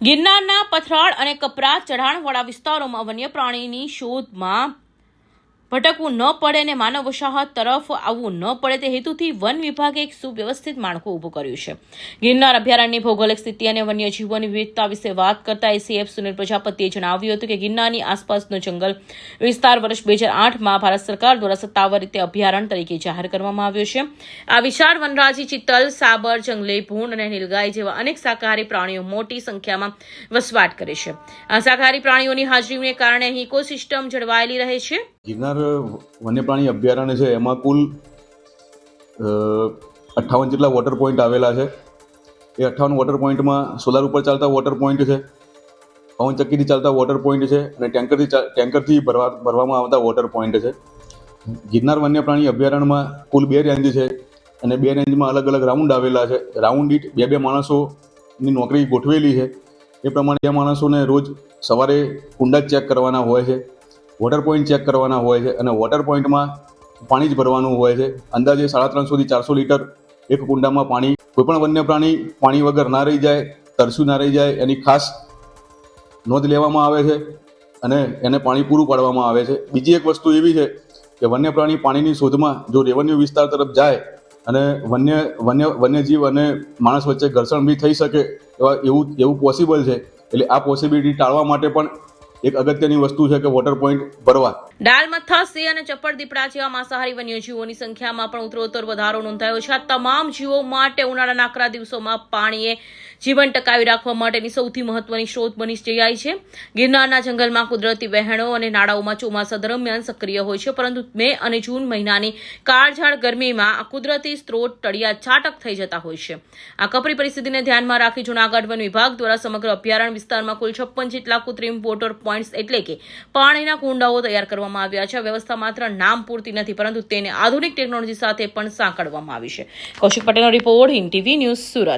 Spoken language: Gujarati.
ગિરનારના પથરાળ અને કપરા ચઢાણવાળા વિસ્તારોમાં વન્ય પ્રાણીની શોધમાં ભટકવું ન પડે અને માનવ વસાહત તરફ આવવું ન પડે તે હેતુથી વન વિભાગે એક સુવ્યવસ્થિત માળખું ઊભું કર્યું છે. ગિરનાર અભયારણ્યની ભૌગોલિક સ્થિતિ અને વન્યજીવોની વિવિધતા વિશે વાત કરતા એસીએફ સુનિલ પ્રજાપતિએ જણાવ્યું હતું કે ગિરનારની આસપાસનો જંગલ વિસ્તાર વર્ષ 2008માં ભારત સરકાર દ્વારા સત્તાવાર રીતે અભયારણ્ય તરીકે જાહેર કરવામાં આવ્યો છે. આ વિશાળ વનરાજી ચિત્તલ, સાબર, જંગલી ભૂંડ અને નીલગાય જેવા અનેક શાકાહારી પ્રાણીઓ મોટી સંખ્યામાં વસવાટ કરે છે. આ શાકાહારી પ્રાણીઓની હાજરીને કારણે અહીં ઇકોસિસ્ટમ જળવાયેલી રહે છે. ગિરનાર વન્યપ્રાણી અભયારણ્ય છે, એમાં કુલ 58 જેટલા વોટર પોઈન્ટ આવેલા છે. એ 58 વોટર પોઈન્ટમાં સોલાર ઉપર ચાલતા વોટર પોઈન્ટ છે, પવનચક્કીથી ચાલતા વોટર પોઈન્ટ છે અને ટેન્કરથી ભરવામાં આવતા વોટર પોઈન્ટ છે. ગિરનાર વન્યપ્રાણી અભયારણ્યમાં કુલ 2 રેન્જ છે અને 2 રેન્જમાં અલગ અલગ રાઉન્ડ આવેલા છે. રાઉન્ડ દીઠ 2 માણસોની નોકરી ગોઠવેલી છે. એ પ્રમાણે 2 માણસોને રોજ સવારે કુંડા ચેક કરવાના હોય છે, વોટર પોઈન્ટ ચેક કરવાના હોય છે અને વોટર પોઈન્ટમાં પાણી જ ભરવાનું હોય છે. અંદાજે 350 થી 400 લીટર એક કુંડામાં પાણી. કોઈપણ વન્ય પ્રાણી પાણી વગર ના રહી જાય, તરસ્યું ના રહી જાય, એની ખાસ નોંધ લેવામાં આવે છે અને એને પાણી પૂરું પાડવામાં આવે છે. બીજી એક વસ્તુ એવી છે કે વન્ય પ્રાણી પાણીની શોધમાં જો રેવન્યુ વિસ્તાર તરફ જાય અને વન્યજીવ અને માણસ વચ્ચે ઘર્ષણ બી થઈ શકે એવું પોસિબલ છે. એટલે આ પોસિબિલિટી ટાળવા માટે પણ એક અગત્યની વસ્તુ છે કે વોટર પોઈન્ટ ભરવા. ડાલ, મથ્થા, સિંહ અને ચપ્પડ દીપડા જેવા માંસાહારી વન્યજીવોની સંખ્યામાં પણ ઉત્તરોત્તર વધારો નોંધાયો છે. આ તમામ જીવો માટે ઉનાળાના આકરા દિવસોમાં પાણીએ જીવન ટકાવી રાખવા માટેની સૌથી મહત્વની સ્ત્રોત બની જાય છે. ગિરનારના જંગલમાં કુદરતી વહેણો અને નાળાઓમાં ચોમાસા દરમિયાન સક્રિય હોય છે, પરંતુ મે અને જૂન મહિનાની કાળઝાળ ગરમીમાં આ કુદરતી સ્ત્રોત તળિયા છાટક થઈ જતા હોય છે. આ કપરી પરિસ્થિતિને ધ્યાનમાં રાખી જૂનાગઢ વન વિભાગ દ્વારા સમગ્ર અભયારણ્ય વિસ્તારમાં કુલ 56 જેટલા કૃત્રિમ વોટર પોઈન્ટ્સ એટલે કે પાણીના કુંડાઓ તૈયાર કરવામાં આવ્યા છે. વ્યવસ્થા માત્ર નામ પૂરતી નથી, પરંતુ તેને આધુનિક ટેકનોલોજી સાથે પણ સાંકળવામાં આવી છે. કૌશિક પટેલનો report, Hind TV news, Surat.